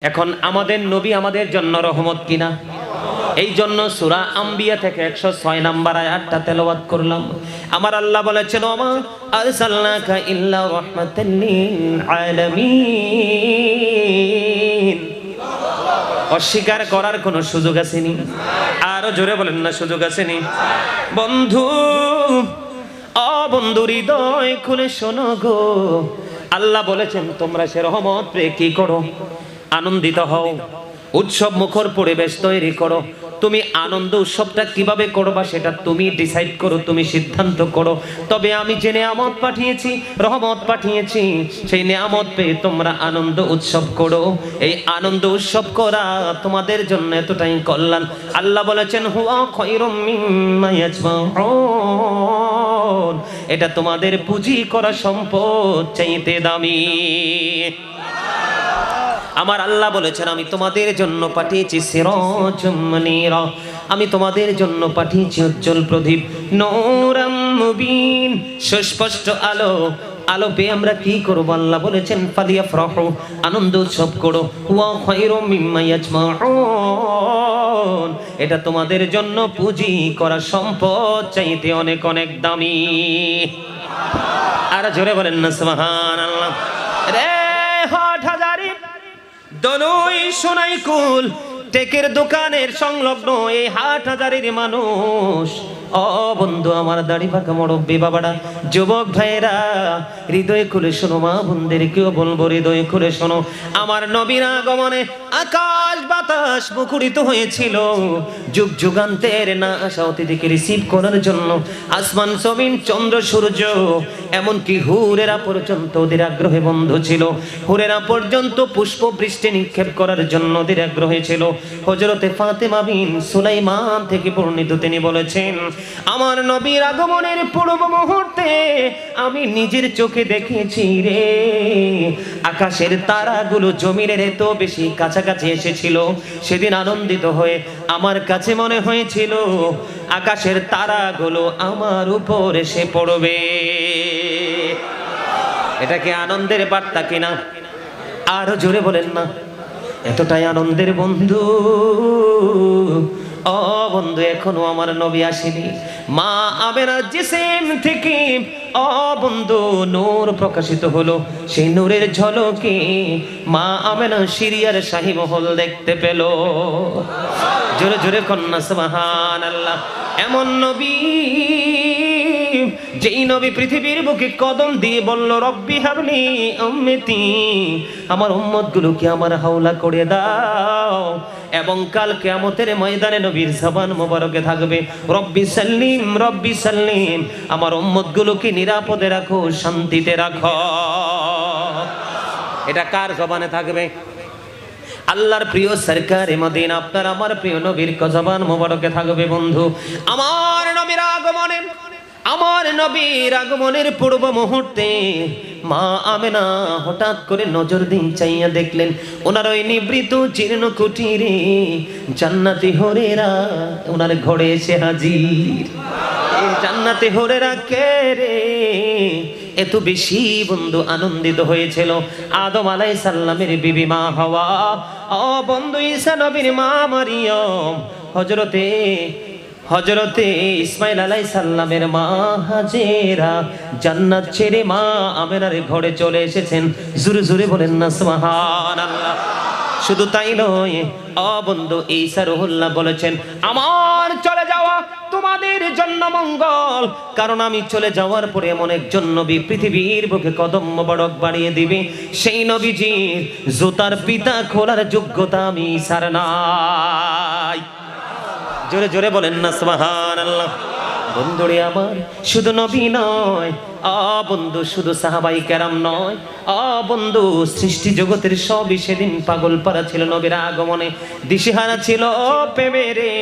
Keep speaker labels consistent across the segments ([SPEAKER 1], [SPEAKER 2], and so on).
[SPEAKER 1] এখন আমাদের নবী আমাদের জন্য রহমত কিনা? এই জন্য সূরা আম্বিয়া থেকে 106 নম্বর আয়াতটা তেলাওয়াত করলাম। আমার আল্লাহ বলেছেন, ওমা আরসালনাকা ইল্লা রাহমাতাল লিল আলামিন। অস্বীকার করার কোনো সুযোগ আসেনি। আরো জোরে বলেন না, সুযোগ আসেনি। বন্ধু, বন্ধু, হৃদয় খুলে শোনো গো, আল্লাহ বলেছেন তোমরা সে রহমত পেয়ে কি করো? আনন্দিত হও, উৎসব মুখর পরিবেশ তৈরি করো। তুমি আনন্দ উৎসবটা কিভাবে করবা সেটা তুমি ডিসাইড করো, তুমি সিদ্ধান্ত করো। তবে আমি যে নিয়ামত পাঠিয়েছি, রহমত পাঠিয়েছি, সেই নিয়ামত পেয়ে তোমরা আনন্দ উৎসব করো। এই আনন্দ উৎসব করা তোমাদের জন্য এতটাই কল্যাণ। আল্লাহ বলেছেন, হুয়া খায়রুম মিম্মা ইয়াজমাউন, এটা তোমাদের পুঁজি করা সম্পদ চাইতে দামি। আমার আল্লাহ বলেছেন, আমি তোমাদের জন্য পাঠিয়েছি সিরাজুম মুনীরা, আমি তোমাদের জন্য পাঠিয়েছি উজ্জ্বল প্রদীপ, নূরাম মুবিন, সুস্পষ্ট আলো। আলো পেয়ে আমরা কি করব? আল্লাহ বলেছেন, ফালিয়াফরাহু, আনন্দ উৎসব করো। ওয়া খায়রুম মিম্মা ইয়াজমাউন, এটা তোমাদের জন্য পুঁজি করা সম্পদ চাইতে অনেক অনেক দামি। আর জোরে বলেন না সুবহানাল্লাহ। রে হাটহাজারি দলুই সোনাইকুল টেকের দোকানের সংলগ্ন এই হাটহাজারির মানুষ, বন্ধু আমার, দাড়ি পাকা মুরব্বি বাবারা, যুবক ভাইরা, হৃদয় খুলে শোনো, মা বোনদের কেউ বলবো হৃদয় খুলে শোনো। আমার নবীর আগমনে আকাশ বাতাস মুখরিত হয়েছিল। যুগ যুগান্তের না আসা অতিথিকে রিসিভ করার জন্য আসমান জমিন চন্দ্র সূর্য এমনকি হুরেরা পর্যন্ত ওদের আগ্রহে বন্ধ ছিল। হুরেরা পর্যন্ত পুষ্প বৃষ্টি নিক্ষেপ করার জন্য ওদের আগ্রহে ছিল। হযরতে ফাতেমা বিন সুলাইমান থেকে বর্ণিত, তিনি বলেছেন, আমার নবীর আগমনের পূর্ব মুহূর্তে আমি নিজের চোখে দেখেছি রে, আকাশের তারাগুলো জমিনের এত বেশি কাছাকাছি এসেছিল। সেদিন আনন্দিত হয়ে আমার কাছে মনে হয়েছিল আকাশের তারাগুলো আমার উপর এসে পড়বে। এটা কি আনন্দের বার্তা কিনা? আরো জোরে বলেন না। এতটাই আনন্দের বন্ধু, বন্ধু, এখনো আমার নবী আসেনি। মা আমেনার জিসিম থেকে বন্ধু নূর প্রকাশিত হলো। সেই নূরের ঝলকে মা আমেনা সিরিয়ার শাহী মহল দেখতে পেল। জোরে জোরে কন্যা সুবহানাল্লাহ। এমন নবী, যেই নবী পৃথিবীর বুকে কদম দিয়ে বলল, রব্বি হাবলি উম্মতি, আমার উম্মত গুলোকে আমার হাওলা করে দাও। এবং কাল কিয়ামতের ময়দানে নবীর জবান মোবারকে থাকবে, রব্বি সাল্লিম, রব্বি সাল্লিম, আমার উম্মত গুলোকে নিরাপদে রাখো, শান্তিতে রাখো। এটা কার জবানে থাকবে? আল্লাহর প্রিয় সরকারে মদিনা, আপনার আমার প্রিয় নবীর জবান মোবারকে থাকবে। বন্ধু, আমার নবীর আগমনে, আমার নবীর আগমনের পূর্ব মুহূর্তে মা আমেনা হঠাৎ করে নজর দিন চাইয়া দেখলেন, ওনার ওই নিবৃত জীর্ণ কুটিরে জান্নাতি হরেরা ওনার ঘরে এসে হাজির। এই জান্নাতি হরেরা কে রে? এত বেশি বন্ধু আনন্দিত হয়েছিল আদম আলাইহিস সালামের বিবি মা হাওয়া, বন্ধু ঈসা নবীর মা মারিয়ম, হযরতে ইসমাইল আলাইহিস সালামের মা হাজেরা জান্নাত ছেড়ে মা আমেনার ঘরে চলে এসেছেন। জোরে জোরে বলেন না সুবহানাল্লাহ। শুধু তাই নয়, বন্ধু, ঈসা রুহুল্লাহ বলেছেন, আমার চলে যাওয়া তোমাদের জন্য মঙ্গল, কারণ আমি চলে যাওয়ার পরে এমন একজন নবী পৃথিবীর বুকে কদম মোবারক বাড়িয়ে দিবে, সেই নবীজির জুতার পিতা খোলার যোগ্যতা আমি ঈসার নাই। জোরে জোরে বলেন না সুবহানাল্লাহ। বন্ধুরে আমার, শুধু নবী নয়, বন্ধু, শুধু সাহাবাই কেরাম নয়, বন্ধু, সৃষ্টি জগতের সবই সেদিন পাগল পারা ছিল নবীর আগমনে, দিশেহারা ছিল প্রেমেরে,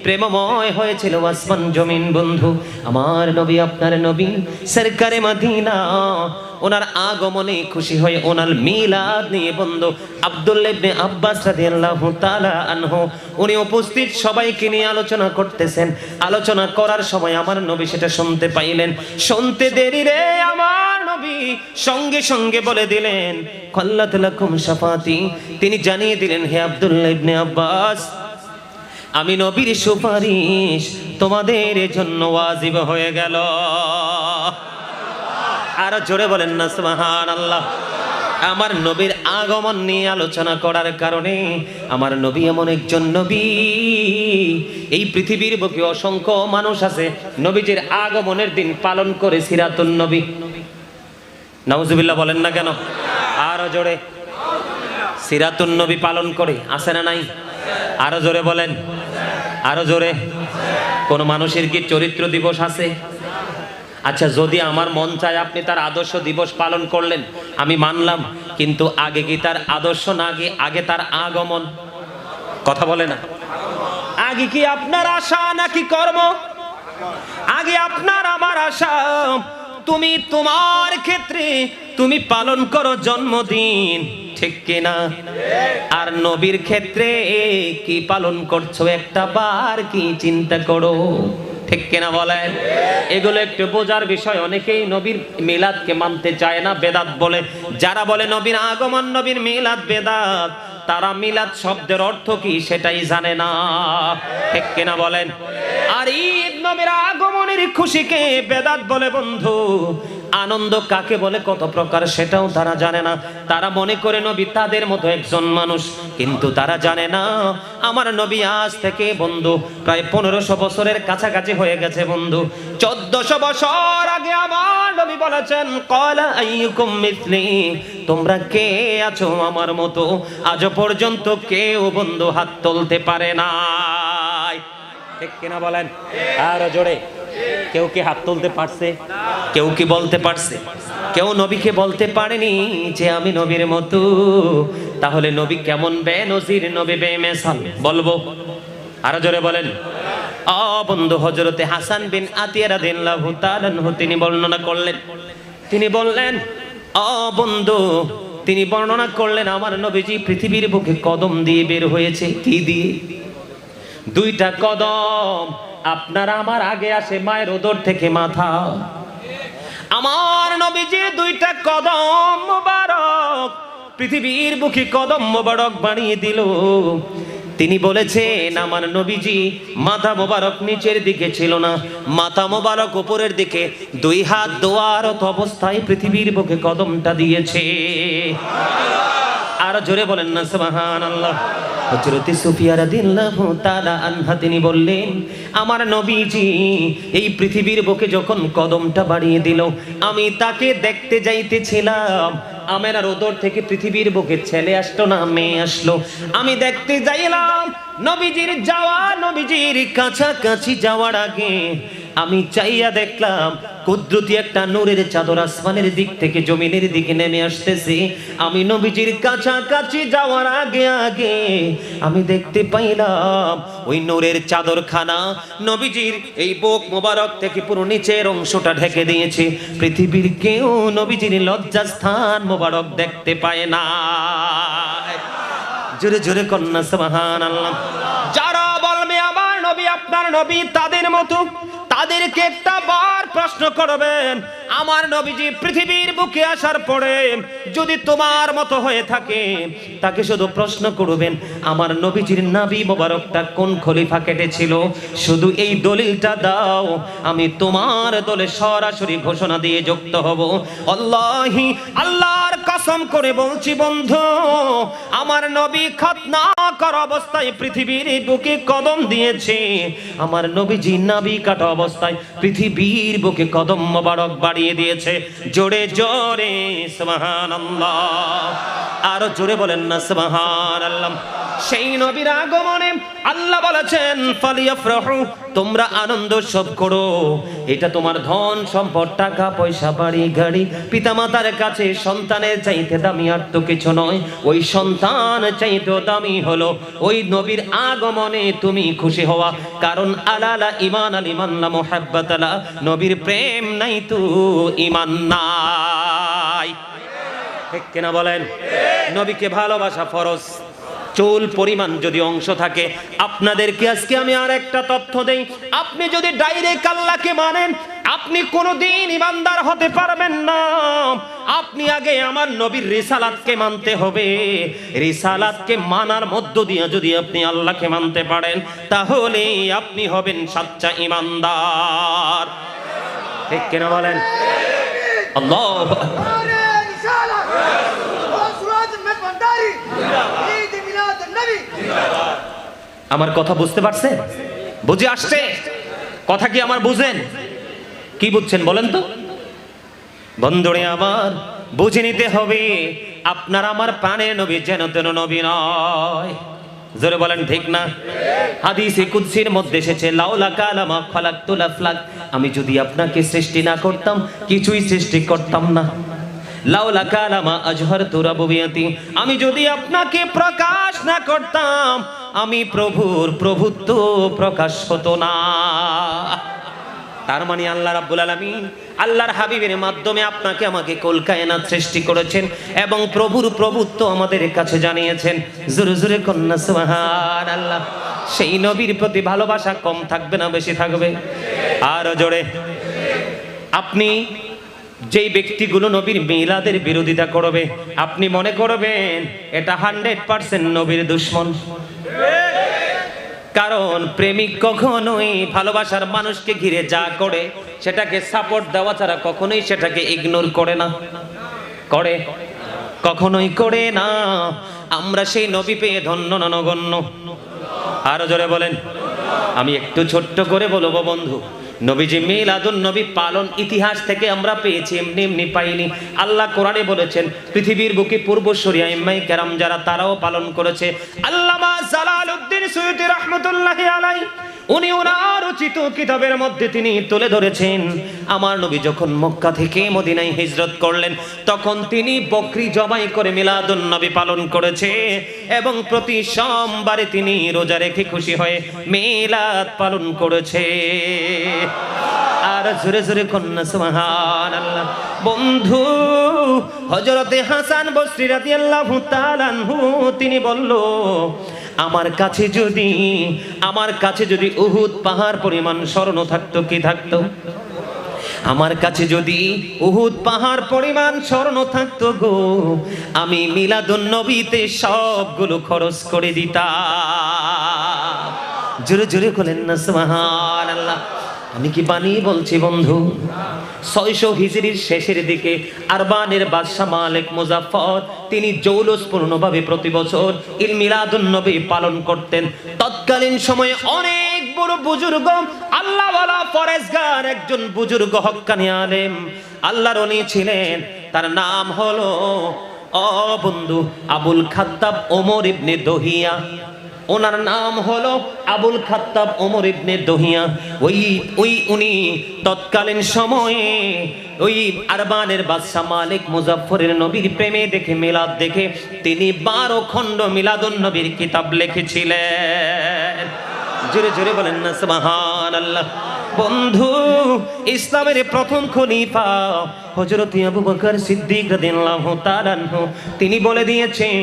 [SPEAKER 1] প্রেমময় হয়েছিল আসমান জমিন। বন্ধু, আমার নবী, আপনার নবী সরকারে মদিনা, ওনার আগমনে খুশি হয়ে ওনার মিলাদ নিয়ে বন্ধু আব্দুল্লাহ ইবনে আব্বাস রাদিয়াল্লাহু তাআলা আনহু উনি উপস্থিত সবাইকে নিয়ে আলোচনা করতেছেন। আলোচনা করার সময় আমার নবী সেটা শুনতে পাইলেন। শুনতে দেরি রে আমার নবী নবী সঙ্গে সঙ্গে বলে দিলেন কল্লাত লাকুম শাফাতি, তিনি জানিয়ে দিলেন হে আব্দুল্লাহ ইবনে আব্বাস, আমি নবীর সুপারিশ তোমাদের জন্য ওয়াজিব হয়ে গেল। আর জোরে বলেন না সুবহানাল্লাহ। আমার নবীর আগমন নিয়ে আলোচনা করার কারণে আমার নবী এমন একজন নবী, এই পৃথিবীর বুকে অসংখ্য মানুষ আছে নবীজির আগমনের দিন পালন করে সিরাতুন নবী। নাউজুবিল্লাহ বলেন না কেন? আরো জোরে। সিরাতুন নবী পালন করে, আছে না নাই? আরো জোরে বলেন, আরো জোরে। কোন মানুষের কি চরিত্র দিবস আছে? আচ্ছা, যদি আমার মন চায় আপনি তার আদর্শ দিবস পালন করলেন, আমি মানলাম, কিন্তু আগে কি তার আদর্শ না আগে তার আগমন? কথা বলে না। আগে কি আপনার আশা নাকি কর্ম? আগে আপনার আমার আশা। তুমি তোমার ক্ষেত্রে তুমি পালন করো জন্মদিন, ঠিক কিনা? আর নবীর ক্ষেত্রে কি পালন করছো একটা বার কি চিন্তা করো, ঠিক কিনা বলেন? এগুলো একটু বোঝার বিষয়। অনেকেই নবীর মিলাদকে মানতে চায় না, বেদাত বলে। যারা বলে নবীর আগমন নবীর মিলাদ বেদাত, তারা মিলাদ শব্দের অর্থ কি সেটাই জানে না, ঠিক কিনা বলেন? আর ঈদ নবীর আগমনের খুশিকে বেদাত বলে বন্ধু। আনন্দ কাকে বলে, কত প্রকার, সেটাও তারা জানে না। তারা মনে করে নবী তাদের মতো একজন মানুষ, কিন্তু তারা জানে না আমার নবী আজ থেকে বন্ধু প্রায় 1500 বছরের কাছাকাছি হয়ে গেছে বন্ধু। 1400 বছর আগে আমার নবী বলেছেন ক্বালা আইয়ুকুম মিসলি, তোমরা কে আছো আমার মতো? আজ পর্যন্ত কেউ বন্ধু হাত তুলতে পারে না, ঠিক কিনা বলেন? আর জোরে। কেউ কি হাত তুলতে পারছে? কেউ কি বলতে পারছে? কেউ নবীকে বলতে পারেনি যে আমি নবীর মতো। তাহলে নবী কেমন বেনজির, নবী বেমিসাল, বলবো? আরো জোরে বলেন। বন্ধু হযরতে হাসান বিন আতিয়া রাদিয়াল্লাহু তাআলা আনহু তিনি বর্ণনা করলেন, তিনি বললেন বন্ধু, তিনি বর্ণনা করলেন আমার নবীজি পৃথিবীর বুকে কদম দিয়ে বের হয়েছে। কি দিয়ে? দুইটা কদম। আপনার আমার আগে আসে মায়ের উদর থেকে মাথা। আমার নবীজি দুইটা কদম মোবারক পৃথিবীর বুকে কদম মোবারক বানিয়ে দিল। তিনি বলেছেন আমার নবীজি মাথা মোবারক নিচের দিকে ছিল না, মাথা মোবারক উপরের দিকে, দুই হাত দোয়ারত অবস্থায় পৃথিবীর বুকে কদমটা দিয়েছে। আর জোরে বলেন না সুবহানাল্লাহ। হযরতে সুফিয়া রাদিয়াল্লাহু তাআলা আনহা তিনি বললেন আমার নবীজি এই পৃথিবীর বুকে যখন কদমটা বাড়িয়ে দিল, আমি তাকে দেখতে যাইতেছিলাম। আমেনার উদর থেকে পৃথিবীর বুকে ছেলে আসলো না মেয়ে আসলো, আমি দেখতে যাইলাম। নবীজির যাওয়া, নবীজির কাছাকাছি যাওয়ার আগে আমি চাইয়া দেখলাম কুদরতি একটা নূরের চাদর আসমানের দিক থেকে জমিনের দিকে নেমে আসতেছে। আমি নবীজির কাছাকাছি যাওয়ার আগে আগে আমি দেখতে পাইলাম ওই নূরের চাদরখানা নবীজির এই বুক মোবারক থেকে পুরো নিচের অংশটা ঢেকে দিয়েছে। পৃথিবীর কেউ নবীজির লজ্জাস্থান মোবারক দেখতে পায় না। জোরে জোরে কন্যা সুবহানাল্লাহ। যারা বলবে আমার নবী আপনার নবী তাদের মতো, তাদেরকে একটা বার প্রশ্ন করবেন আমার নবীজি পৃথিবীর বুকে আসার পরে যদি তোমার মতো হয়ে থাকে, তাকে শুধু প্রশ্ন করবেন আমার নবীজির নাভি মোবারকটা কোন খলিফা কেটেছিল, শুধু এই দলিলটা দাও, আমি তোমার দলে সরাসরি ঘোষণা দিয়ে যুক্ত হব। আল্লাহি আল্লাহর কসম করে বলছি বন্ধু, আমার নবী খতনা করা অবস্থায় পৃথিবীর বুকে কদম দিয়েছে। আমার নবীজি নাভি কাটা অবস্থায় পৃথিবীর বুকে কদম মোবারক বাড়িয়ে দিয়েছে। জোরে জোরে সুবহানাল্লাহ। আরো জোরে বলেন না সুবহানাল্লাহ। সেই নবীর আগমনে আল্লাহ বলেছেন ফালিয়াফরাহু, তোমরা আনন্দ উৎসব করো। এটা তোমার ধন সম্পদ, টাকা পয়সা, বাড়ি গাড়ি, পিতামাতার কাছে সন্তানের চাইতে দামি আর তো কিছু নয়। ওই সন্তান চাইতে দামি হলো ওই নবীর আগমনে তুমি খুশি হওয়া। কারণ আলালা ইমান আল ইমান লা মুহাব্বাতালা, নবীর প্রেম নাই তো ইমান নাই, ঠিক কিনা বলেন? নবীকে ভালোবাসা ফরজ। চুল পরিমাণ যদি অংশ থাকে। আপনাদেরকে আজকে আমি আর একটা তথ্য দেই, আপনি যদি ডাইরেক্ট আল্লাহকে মানেন আপনি কোনোদিন ইমানদার হতে পারবেন না। আপনি আগে আমার নবীর রিসালাতকে মানতে হবে। রিসালাতকে মানার মধ্য দিয়ে যদি আপনি আল্লাহকে মানতে পারেন তাহলে আপনি হবেন সচ্চা ইমানদার। ঠিক কিনা বলেন? আল্লাহু আকবার। আমার কথা বুঝতে পারছেন? বুঝে আসছে কথা? কি আমার বুঝেন? কি বুঝছেন বলেন তো? বন্ধুরে আমার বুঝে নিতে হবে আপনার আমার প্রাণের নবী যেন তেন নবী নয়। জোরে বলেন ঠিক না? হাদিসে কুদসির মধ্যে এসেছে, লাউলা কালামা খালাকতুল আফলাক, আমি যদি আপনাকে সৃষ্টি না করতাম কিছুই সৃষ্টি করতাম না। লাউলা কালামা আজহারতু রাবুবিয়াতি, আমি যদি আপনাকে প্রকাশ না করতাম আমি প্রভুর প্রভুত্ব প্রকাশ হতো না। তার মানে আল্লাহ রাব্বুল আলামিন আল্লাহর হাবিবের মাধ্যমে আপনাকে আমাকে কুল কায়নাত সৃষ্টি করেছেন এবং প্রভুর প্রভুত্ব আমাদের কাছে জানিয়েছেন। জোরে জোরে কন্যা সুবহানাল্লাহ। সেই নবীর প্রতি ভালোবাসা কম থাকবে না বেশি থাকবে? আরো জোরে। আপনি যেই ব্যক্তিগুলো নবীর মিলাদের বিরোধিতা করবে আপনি মনে করবেন এটা 100% নবীর দুশমন। কারণ প্রেমিক কখনোই ভালোবাসার মানুষকে ঘিরে যা করে সেটাকে সাপোর্ট দেওয়া ছাড়া কখনোই সেটাকে ইগনোর করে না। করে? কখনোই করে না। আমরা সেই নবী পেয়ে ধন্য নগণ্য। আরো জোরে বলেন। আমি একটু ছোট্ট করে বলবো বন্ধু, নবীজি মিলাদুন নবী পালন ইতিহাস থেকে আমরা পেয়েছি, এমনি এমনি পাইনি। আল্লাহ কোরআনে বলেছেন পৃথিবীর বুকে পূর্বসূরি আইম্মায়ে কেরাম যারা তারাও পালন করেছে। আল্লামা জালালউদ্দিন সুয়ুতী রাহমাতুল্লাহি আলাইহি উনি ওনার রচিত কিতাবের মধ্যে তিনি তুলে ধরেছেন আমার নবী যখন মক্কা থেকে মদিনায় হিজরত করলেন তখন তিনি বকরি জবাই করে মিলাদুন নবী পালন করেছে এবং প্রতি সোমবারে তিনি রোজা রেখে খুশি হয়ে মিলাদ পালন করেছে। আর জোরে জোরে কন্যা সুবহানাল্লাহ। বন্ধু হযরতে হাসান বসরি রাদিয়াল্লাহু তাআলা আনহু তিনি বলল আমার কাছে যদি উহুদ পাহাড় পরিমাণ স্বর্ণ থাকতো কি থাকতো? আমার কাছে যদি উহুদ পাহাড় পরিমাণ স্বর্ণ থাকতো গো আমি মিলাদুন নবীতে সবগুলো খরচ করে দিতাম। জোরে জোরে বলেন না সুবহানাল্লাহ। আমি কি বানিয়ে বলছি বন্ধু? 600 হিজরির শেষের দিকে আরবানের বাদশা মালিক মুজাফফর তিনি জৌলুসপূর্ণভাবে প্রতি বছর ঈদ মিলাদুন নবী পালন করতেন। তৎকালীন সময়ে অনেক বড় বুজুর্গ আল্লাহওয়ালা পরেজগার একজন বুজুর্গ হক্কানি আলেম আল্লাহর ওলি ছিলেন। তার নাম হলো বন্ধু আবুল খাত্তাব ওমর ইবনে দহিয়া। ওনার নাম হলো আবুল খাত্তাব ওমর ইবনে দহিয়া। উনি তৎকালীন সময়ে ওই আরবানের বাদশা মালিক মুজাফফরের নবীর প্রেমে দেখে মিলাদ দেখে তিনি 12 খণ্ড মিলাদুন নবীর কিতাব লিখেছিলেন। জোরে জোরে বলেন না সুবহানাল্লাহ। বন্ধু ইসলামের প্রথম খলিফা হযরত আবু বকর সিদ্দিক রাদিয়াল্লাহু তাআলা আনহু তিনি বলে দিয়েছেন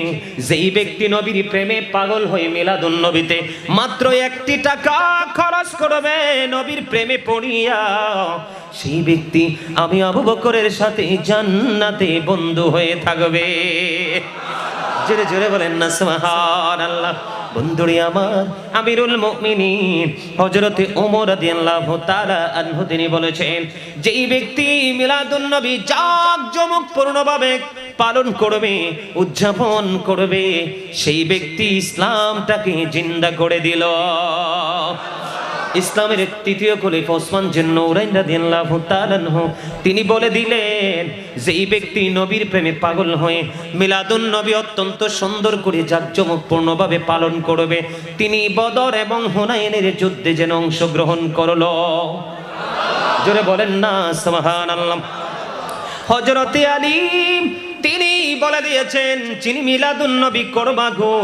[SPEAKER 1] যেই ব্যক্তি নবীর প্রেমে পাগল হয়ে মিলাদুন নবীতে মাত্র 1 টাকা খরচ করবে নবীর প্রেমে পড়িয়া সেই ব্যক্তি আমি আবু বকরের সাথে জান্নাতে বন্ধু হয়ে থাকবে। জোরে জোরে বলেন না সুবহানাল্লাহ। বন্ধুরে আমার আমিরুল মুমিনিন হযরতে ওমর রাদিয়াল্লাহু তাআলা আনহু তিনি বলেছেন যেই ব্যক্তি মিলাদুন নবী জাঁকজমকপূর্ণভাবে পালন করবে উদযাপন করবে সেই ব্যক্তি ইসলামটাকে জিন্দা করে দিল। ইসলামের তৃতীয় খলিফা ওসমান জিন্নৌরাইন রাদিয়াল্লাহু তাআলা আনহু তিনি বলে দিলেন যে এই ব্যক্তি নবীর প্রেমে পাগল হয়ে মিলাদুন নবী অত্যন্ত সুন্দর করে জাঁকজমকপূর্ণভাবে পালন করবে তিনি বদর এবং হুনাইনের যুদ্ধে যেন অংশগ্রহণ করলো। জোরে বলেন না সুবহানাল্লাহ। হযরতে আলী তিনি বলে দিয়েছেন যিনি মিলাদুন নবী করবা গো,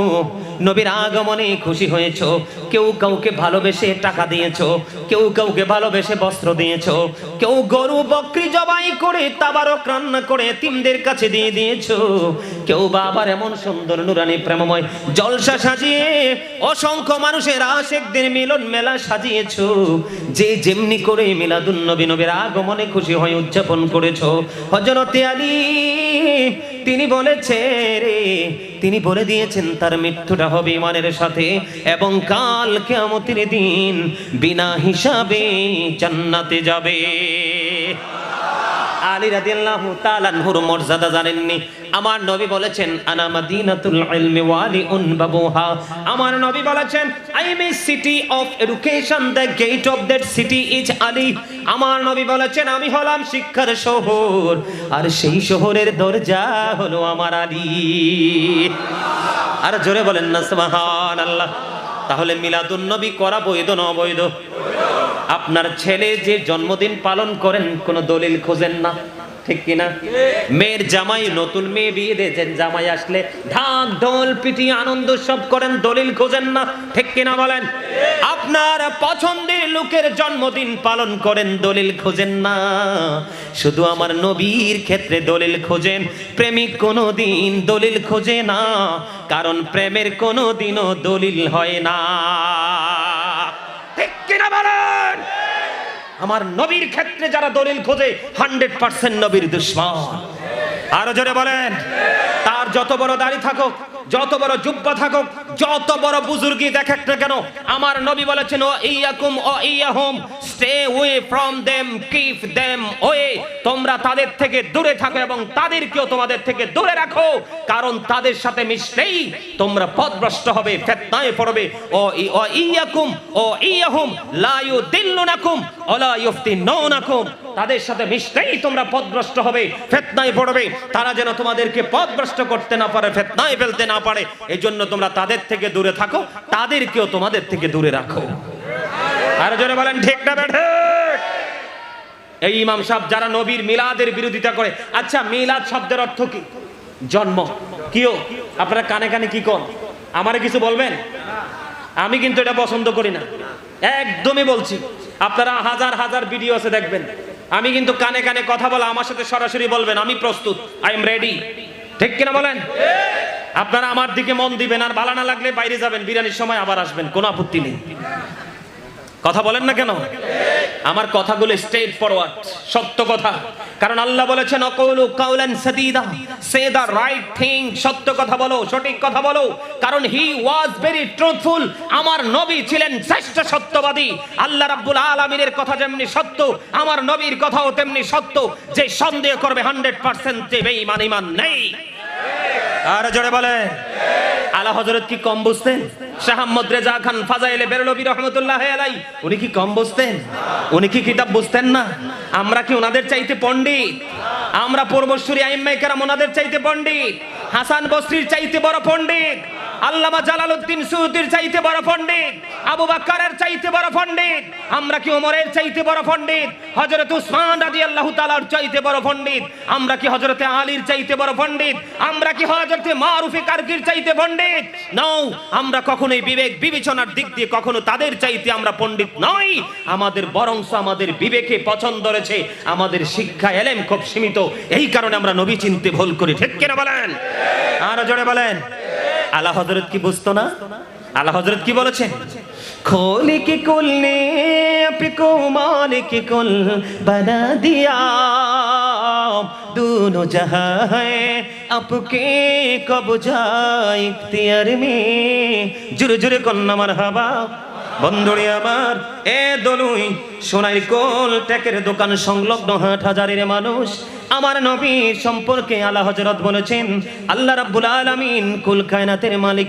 [SPEAKER 1] নবীর আগমনে খুশি হয়েছো, কেউ কাউকে ভালোবেসে টাকা দিয়েছো, কেউ কাউকে ভালোবেসে বস্ত্র দিয়েছো, কেউ গরু বকরি জবাই করে তাবারক রান্না করে এতিমদের কাছে দিয়ে দিয়েছো, কেউ বা আবার এমন সুন্দর নুরানি প্রেমময় জলসা সাজিয়ে অসংখ্য মানুষের আশিকদের মিলন মেলা সাজিয়েছো। যে যেমনি করে মিলাদুন নবী নবীর আগমনে খুশি হয়ে উদযাপন করেছো, হযরত আলী তিনি বলেছে রে, তিনি বলে দিয়েছেন তার মৃত্যুটা হবে ঈমানের সাথে, এবং কাল কিয়ামতের দিন বিনা হিসাবে জান্নাতে যাবে। আলী রাদিয়াল্লাহু তাআলা আনহুর মর্যাদা জানেননি? আমার নবী বলেছেন আনা মাদিনাতুল ইলমি ওয়ালিউন বাবুহা, আমার নবী বলেছেন I am a city of education, the gate of that city is Ali. আমার নবী বলেছেন আমি হলাম শিক্ষার শহর, আর সেই শহরের দরজা হলো আমার আলী। আর জোরে বলেন না সুবহানাল্লাহ। তাহলে মিলাদুন নবী করা বৈধ না অবৈধ? আপনার ছেলে যে জন্মদিন পালন করেন কোনো দলিল খোঁজেন না, ঠিক কিনা? মেয়ের জামাই, নতুন মেয়ে বিয়ে দিয়েছেন, জামাই আসলে ঢাক ঢোল পিটিয়ে আনন্দ সব করেন, দলিল খোঁজেন না, ঠিক কিনা বলেন? আপনার পছন্দের লোকের জন্মদিন পালন করেন, দলিল খোঁজেন না। শুধু আমার নবীর ক্ষেত্রে দলিল খোঁজেন, প্রেমিক কোনোদিন দলিল খোঁজে না, কারণ প্রেমের কোনোদিনও দলিল হয় না, ঠিক কিনা বলেন? আমার নবীর ক্ষেত্রে যারা দলিল খোঁজে 100% নবীর দুশমন। আরো জোরে বলেন। তার যত বড় দাড়ি থাকুক, যত বড় জুব্বা থাকুক, যত বড় বুজুর্গি দেখাক না কেন, আমার নবী বলেছেন ও ইয়াকুম ও ইয়াহুম, stay away from them, keep them away. তোমরা তাদের থেকে দূরে থাকো এবং তাদেরকেও তোমাদের থেকে দূরে রাখো, কারণ তাদের সাথে মিশলেই তোমরা পথভ্রষ্ট হবে, ফিতনায় পড়বে। ও ইয়াকুম ও ইয়াহুম লা ইউদিল্লুনাকুম ওয়ালা ইফতিনুনাকুম, তাদের সাথে মিশলেই তোমরা পথভ্রষ্ট হবে, ফিতনায় পড়বে। তারা যেন তোমাদেরকে পথভ্রষ্ট করতে না পারে, ফিতনায় ফেলতে না পারে, এজন্য তোমরা তাদের থেকে দূরে থাকো, তাদেরকেও তোমাদের থেকে দূরে রাখো। আর জোরে বলেন ঠিক না বেঠিক? এই ইমাম সাহেব যারা নবীর মিলাদের বিরোধিতা করে, আচ্ছা মিলাদ শব্দের অর্থ কি? জন্ম। কিও আপনারা কানে কানে কি কোন? আমারে কিছু বলবেন? আমি কিন্তু এটা পছন্দ করি না, একদমই বলছি। আপনারা হাজার হাজার ভিডিও আছে দেখবেন, আমি কিন্তু কানে কানে কথা বলা, আমার সাথে সরাসরি বলবেন, আমি প্রস্তুত, আই এম রেডি, ঠিক কিনা বলেন? আপনারা আমার দিকে মন দিবেন, আর ভালো না লাগলে বাইরে যাবেন, বিরিয়ানির সময় আবার আসবেন, কোনো আপত্তি নেই। কথা বলেন না কেন? আমার কথাগুলো স্ট্রেট ফরওয়ার্ড, সত্য কথা। কারণ আল্লাহ বলেছেন আকুলু কাওলান সাদীদা, সে দা রাইট থিং, সত্য কথা বলো, সঠিক কথা বলো, কারণ হি ওয়াজ ভেরি ট্রুথফুল। আমার নবী ছিলেন শ্রেষ্ঠ সত্যবাদী। আল্লাহ রাব্বুল আলামিনের কথা যেমনি সত্য, আমার নবীর কথাও তেমনি সত্য। যে সন্দেহ করবে 100% যে বেঈমান, ঈমান নেই। আর জোরে বলে আলা হযরত কি কম বুঝতেন? শাহ আহমদ রেজা খান ফাজাইলে বেরলভী রাহমাতুল্লাহি আলাইহি, উনি কি কম বুঝতেন? উনি কি কিতাব বুঝতেন না? আমরা কি ওনাদের চাইতে পণ্ডিত? আমরা পূর্বসূরি আইম্মায়ে কেরাম ওনাদের চাইতে পণ্ডিত? হাসান বসরির চাইতে বড় পণ্ডিত, আল্লামা জালালউদ্দিন সুয়ুতির চাইতে বড় পণ্ডিত, আবু বকরের চাইতে বড় পণ্ডিত? আমরা কি ওমরের চাইতে বড় পণ্ডিত? হযরত উসমান রাদিয়াল্লাহু তাআলার চাইতে বড় পণ্ডিত? আমরা কি হযরতে আলীর চাইতে বড় পণ্ডিত? আমরা কি হযরতে মারুফে কারকির চাইতে পণ্ডিত? নও, আমরা কখনোই বিবেক বিবেচনার দিক দিয়ে কখনো তাদের চাইতে আমরা পণ্ডিত নই। আমাদের বরংস আমাদের বিবেকে পছন্দ রয়েছে, আমাদের শিক্ষা এলেম খুব সীমিত, এই কারণে আমরা নবী চিনতে ভুল করি, ঠিক কিনা বলেন? আর জোরে বলেন। আলা হযরত কি বুঝতো না? আলা হযরত কি বলেছেন? खोली की कुल ने आपको मालिक कुल बना दिया, दोनों जहां है आपके कब्जा इख्तियार में। जुरे जुरे कन्ना मरहबा। বন্ধুরে আমার, এ দলুই সোনার কোল টেকের দোকান সংলগ্ন হাট হাজারের মানুষ, আমার নবী সম্পর্কে আলা হযরত বলেছেন আল্লাহ রাব্বুল আলামিন কুল কায়নাতের মালিক।